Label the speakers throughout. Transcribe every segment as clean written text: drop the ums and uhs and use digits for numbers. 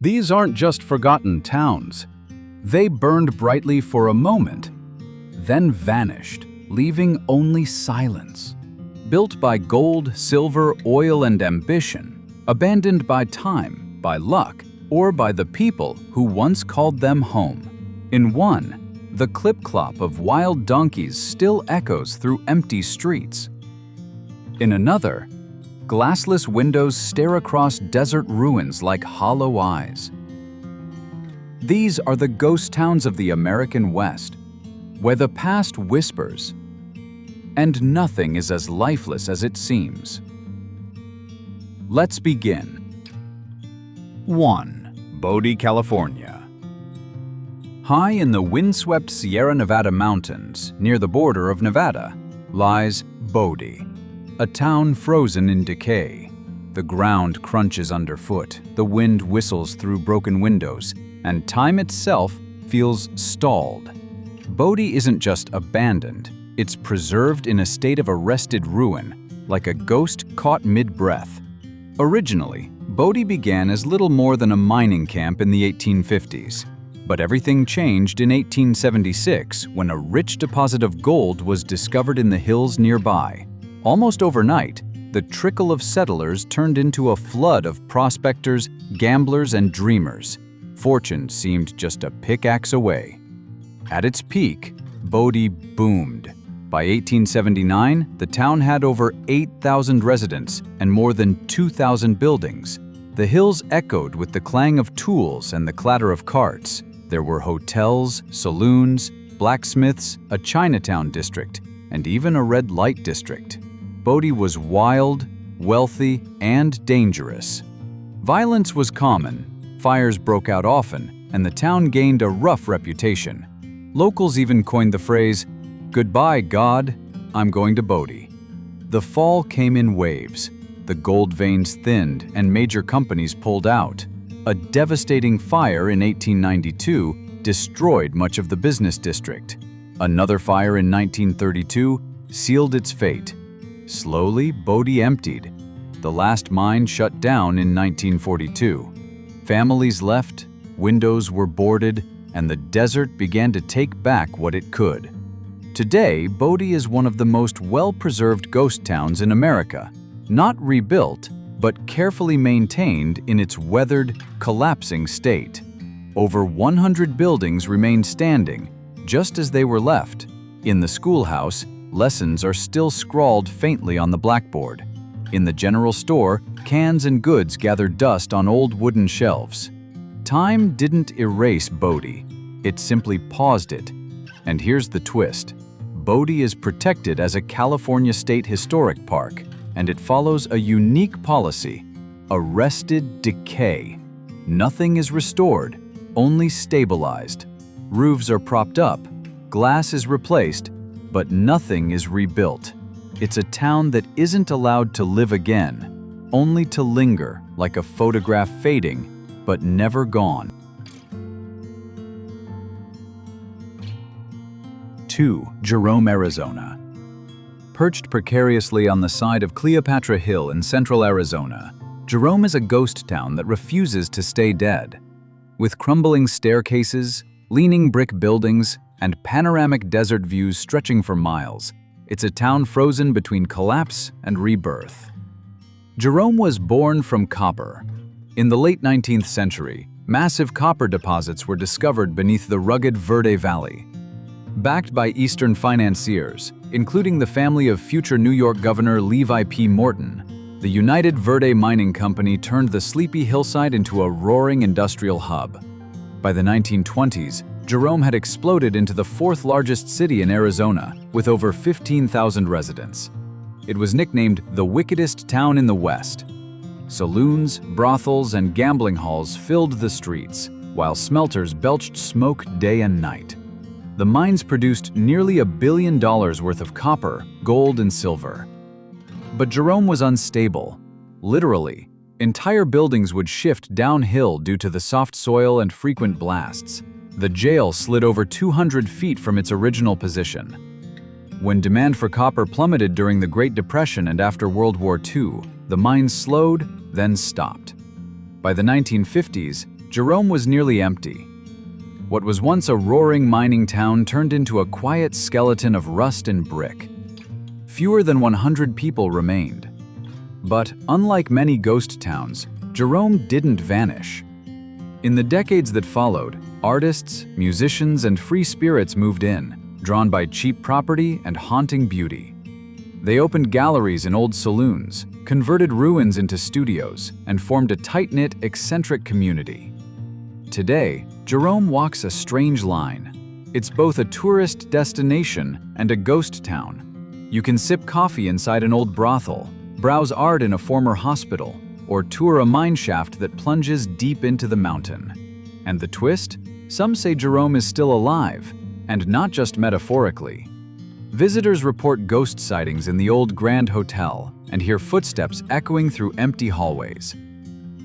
Speaker 1: These aren't just forgotten towns. They burned brightly for a moment, then vanished, leaving only silence. Built by gold, silver, oil, and ambition, abandoned by time, by luck, or by the people who once called them home. In one, the clip-clop of wild donkeys still echoes through empty streets. In another, glassless windows stare across desert ruins like hollow eyes. These are the ghost towns of the American West, where the past whispers, and nothing is as lifeless as it seems. Let's begin. 1. Bod California. High in the windswept Sierra Nevada mountains, near the border of Nevada, lies Bodie, a town frozen in decay. The ground crunches underfoot, the wind whistles through broken windows, and time itself feels stalled. Bodie isn't just abandoned, it's preserved in a state of arrested ruin, like a ghost caught mid-breath. Originally, Bodie began as little more than a mining camp in the 1850s. But everything changed in 1876 when a rich deposit of gold was discovered in the hills nearby. Almost overnight, the trickle of settlers turned into a flood of prospectors, gamblers, and dreamers. Fortune seemed just a pickaxe away. At its peak, Bodie boomed. By 1879, the town had over 8,000 residents and more than 2,000 buildings. The hills echoed with the clang of tools and the clatter of carts. There were hotels, saloons, blacksmiths, a Chinatown district, and even a red light district. Bodie was wild, wealthy, and dangerous. Violence was common, fires broke out often, and the town gained a rough reputation. Locals even coined the phrase, "Goodbye, God, I'm going to Bodie." The fall came in waves. The gold veins thinned and major companies pulled out. A devastating fire in 1892 destroyed much of the business district. Another fire in 1932 sealed its fate. Slowly, Bodie emptied. The last mine shut down in 1942. Families left, windows were boarded, and the desert began to take back what it could. Today, Bodie is one of the most well-preserved ghost towns in America. Not rebuilt, but carefully maintained in its weathered, collapsing state. Over 100 buildings remain standing, just as they were left. In the schoolhouse, lessons are still scrawled faintly on the blackboard. In the general store, cans and goods gather dust on old wooden shelves. Time didn't erase Bodie, it simply paused it. And here's the twist. Bodie is protected as a California State Historic Park, and it follows a unique policy: arrested decay. Nothing is restored, only stabilized. Roofs are propped up, glass is replaced, but nothing is rebuilt. It's a town that isn't allowed to live again, only to linger like a photograph fading, but never gone. 2. Jerome, Arizona. Perched precariously on the side of Cleopatra Hill in central Arizona, Jerome is a ghost town that refuses to stay dead. With crumbling staircases, leaning brick buildings, and panoramic desert views stretching for miles, it's a town frozen between collapse and rebirth. Jerome was born from copper. In the late 19th century, massive copper deposits were discovered beneath the rugged Verde Valley. Backed by Eastern financiers, including the family of future New York Governor Levi P. Morton, the United Verde Mining Company turned the sleepy hillside into a roaring industrial hub. By the 1920s, Jerome had exploded into the fourth largest city in Arizona, with over 15,000 residents. It was nicknamed the wickedest town in the West. Saloons, brothels, and gambling halls filled the streets, while smelters belched smoke day and night. The mines produced nearly $1 billion worth of copper, gold, and silver. But Jerome was unstable. Literally, entire buildings would shift downhill due to the soft soil and frequent blasts. The jail slid over 200 feet from its original position. When demand for copper plummeted during the Great Depression and after World War II, the mines slowed, then stopped. By the 1950s, Jerome was nearly empty. What was once a roaring mining town turned into a quiet skeleton of rust and brick. Fewer than 100 people remained. But unlike many ghost towns, Jerome didn't vanish. In the decades that followed, artists, musicians, and free spirits moved in, drawn by cheap property and haunting beauty. They opened galleries in old saloons, converted ruins into studios, and formed a tight-knit, eccentric community. Today, Jerome walks a strange line. It's both a tourist destination and a ghost town. You can sip coffee inside an old brothel, browse art in a former hospital, or tour a mine shaft that plunges deep into the mountain. And the twist? Some say Jerome is still alive, and not just metaphorically. Visitors report ghost sightings in the old Grand Hotel and hear footsteps echoing through empty hallways.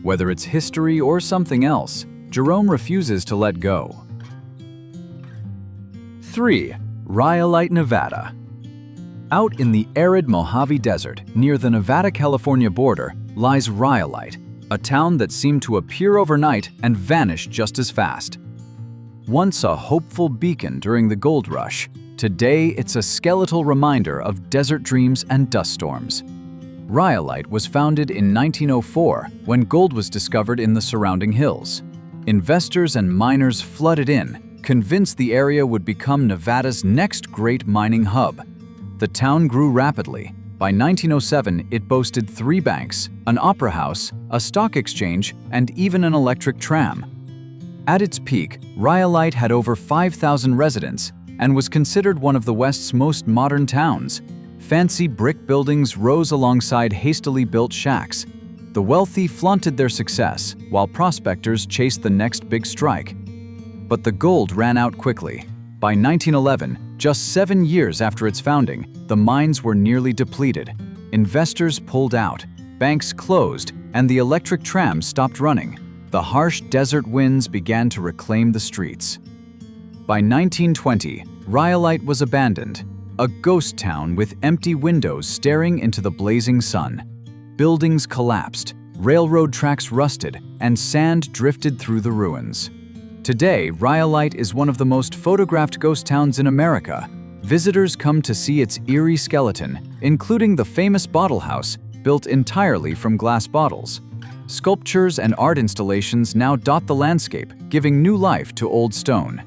Speaker 1: Whether it's history or something else, Jerome refuses to let go. 3. Riyolite Nevada. Out in the arid Mojave Desert, near the Nevada-California border, lies Rhyolite, a town that seemed to appear overnight and vanish just as fast. Once a hopeful beacon during the gold rush, today it's a skeletal reminder of desert dreams and dust storms. Rhyolite was founded in 1904 when gold was discovered in the surrounding hills. Investors and miners flooded in, convinced the area would become Nevada's next great mining hub. The town grew rapidly. By 1907, it boasted 3 banks, an opera house, a stock exchange, and even an electric tram. At its peak, Rhyolite had over 5,000 residents and was considered one of the West's most modern towns. Fancy brick buildings rose alongside hastily built shacks. The wealthy flaunted their success, while prospectors chased the next big strike. But the gold ran out quickly. By 1911, just 7 years after its founding, the mines were nearly depleted. Investors pulled out, banks closed, and the electric tram stopped running. The harsh desert winds began to reclaim the streets. By 1920, Rhyolite was abandoned, a ghost town with empty windows staring into the blazing sun. Buildings collapsed, railroad tracks rusted, and sand drifted through the ruins. Today, Rhyolite is one of the most photographed ghost towns in America. Visitors come to see its eerie skeleton, including the famous bottle house, built entirely from glass bottles. Sculptures and art installations now dot the landscape, giving new life to old stone.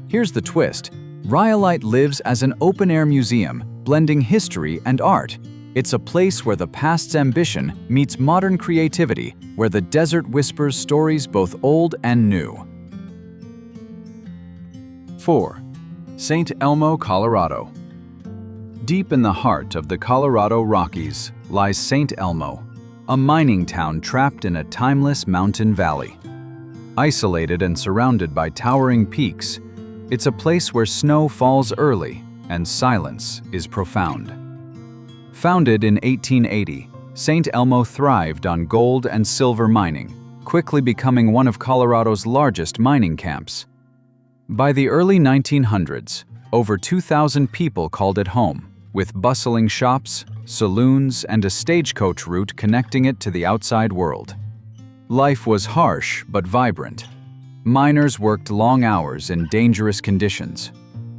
Speaker 1: Here's the twist. Rhyolite lives as an open-air museum, blending history and art. It's a place where the past's ambition meets modern creativity, where the desert whispers stories both old and new. 4. St. Elmo, Colorado. Deep in the heart of the Colorado Rockies lies St. Elmo, a mining town trapped in a timeless mountain valley. Isolated and surrounded by towering peaks, it's a place where snow falls early and silence is profound. Founded in 1880, St. Elmo thrived on gold and silver mining, quickly becoming one of Colorado's largest mining camps. By the early 1900s, over 2,000 people called it home, with bustling shops, saloons, and a stagecoach route connecting it to the outside world. Life was harsh but vibrant. Miners worked long hours in dangerous conditions.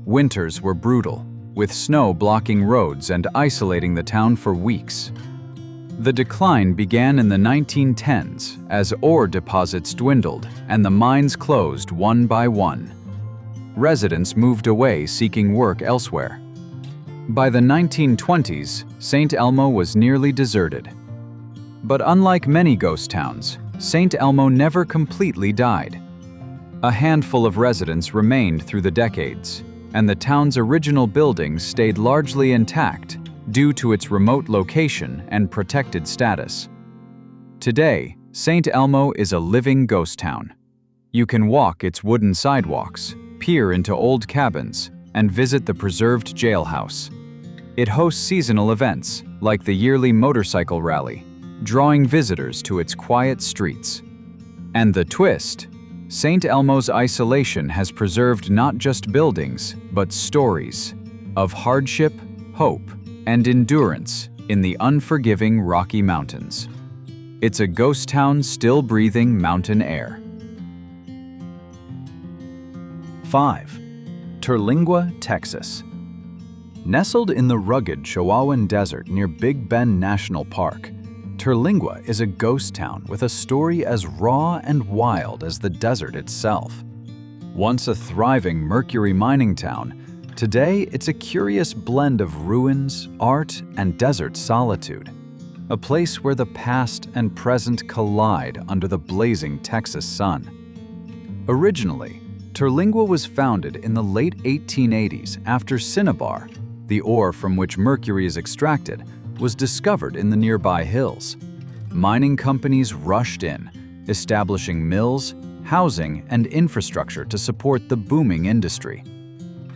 Speaker 1: Winters were brutal, with snow blocking roads and isolating the town for weeks. The decline began in the 1910s as ore deposits dwindled and the mines closed one by one. Residents moved away seeking work elsewhere. By the 1920s, St. Elmo was nearly deserted. But unlike many ghost towns, St. Elmo never completely died. A handful of residents remained through the decades, and the town's original buildings stayed largely intact due to its remote location and protected status. Today, St. Elmo is a living ghost town. You can walk its wooden sidewalks, peer into old cabins, and visit the preserved jailhouse. It hosts seasonal events, like the yearly motorcycle rally, drawing visitors to its quiet streets. And the twist: St. Elmo's isolation has preserved not just buildings, but stories of hardship, hope, and endurance in the unforgiving Rocky Mountains. It's a ghost town still breathing mountain air. 5. Turlingua, Texas. Nestled in the rugged Chihuahuan Desert near Big Bend National Park, Terlingua is a ghost town with a story as raw and wild as the desert itself. Once a thriving mercury mining town, today it's a curious blend of ruins, art, and desert solitude. A place where the past and present collide under the blazing Texas sun. Originally, Terlingua was founded in the late 1880s after cinnabar, the ore from which mercury is extracted, was discovered in the nearby hills. Mining companies rushed in, establishing mills, housing, and infrastructure to support the booming industry.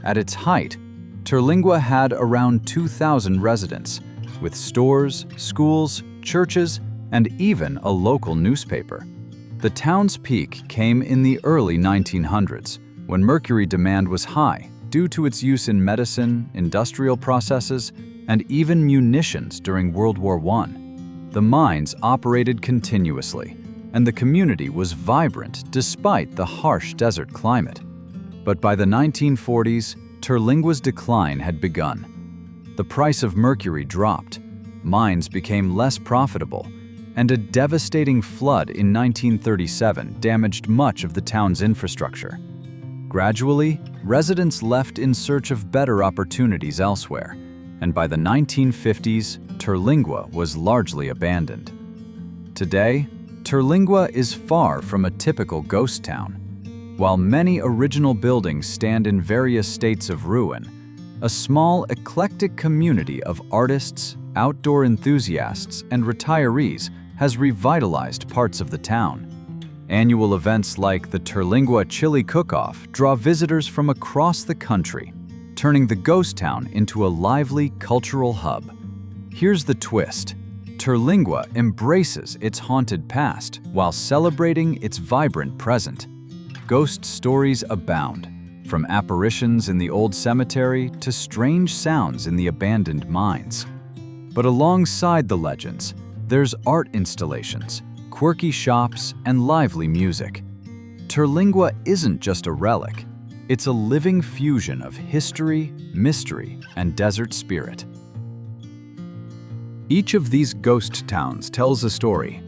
Speaker 1: At its height, Terlingua had around 2,000 residents, with stores, schools, churches, and even a local newspaper. The town's peak came in the early 1900s, when mercury demand was high due to its use in medicine, industrial processes, and even munitions during World War I. The mines operated continuously, and the community was vibrant despite the harsh desert climate. But by the 1940s, Terlingua's decline had begun. The price of mercury dropped, mines became less profitable, and a devastating flood in 1937 damaged much of the town's infrastructure. Gradually, residents left in search of better opportunities elsewhere, and by the 1950s, Terlingua was largely abandoned. Today, Terlingua is far from a typical ghost town. While many original buildings stand in various states of ruin, a small, eclectic community of artists, outdoor enthusiasts, and retirees has revitalized parts of the town. Annual events like the Terlingua Chili Cook-Off draw visitors from across the country, turning the ghost town into a lively cultural hub. Here's the twist. Terlingua embraces its haunted past while celebrating its vibrant present. Ghost stories abound, from apparitions in the old cemetery to strange sounds in the abandoned mines. But alongside the legends, there's art installations, quirky shops, and lively music. Terlingua isn't just a relic, it's a living fusion of history, mystery, and desert spirit. Each of these ghost towns tells a story.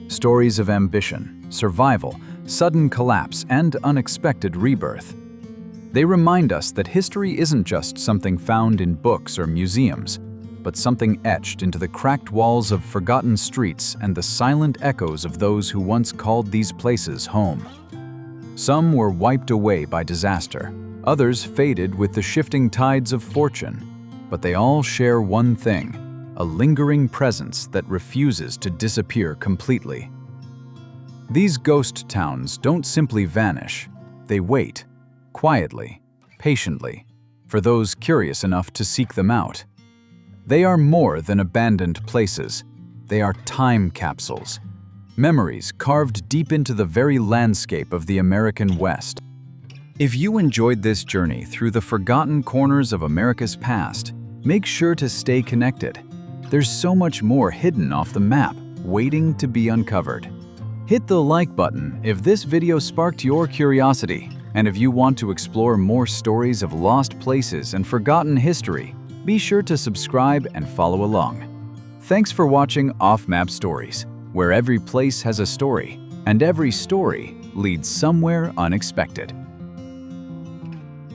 Speaker 1: Stories of ambition, survival, sudden collapse, and unexpected rebirth. They remind us that history isn't just something found in books or museums, but something etched into the cracked walls of forgotten streets and the silent echoes of those who once called these places home. Some were wiped away by disaster, others faded with the shifting tides of fortune, but they all share one thing: a lingering presence that refuses to disappear completely. These ghost towns don't simply vanish, they wait, quietly, patiently, for those curious enough to seek them out. They are more than abandoned places, they are time capsules, memories carved deep into the very landscape of the American West. If you enjoyed this journey through the forgotten corners of America's past, make sure to stay connected. There's so much more hidden off the map, waiting to be uncovered. Hit the like button if this video sparked your curiosity, and if you want to explore more stories of lost places and forgotten history, be sure to subscribe and follow along. Thanks for watching Off-Map Stories, where every place has a story, and every story leads somewhere unexpected.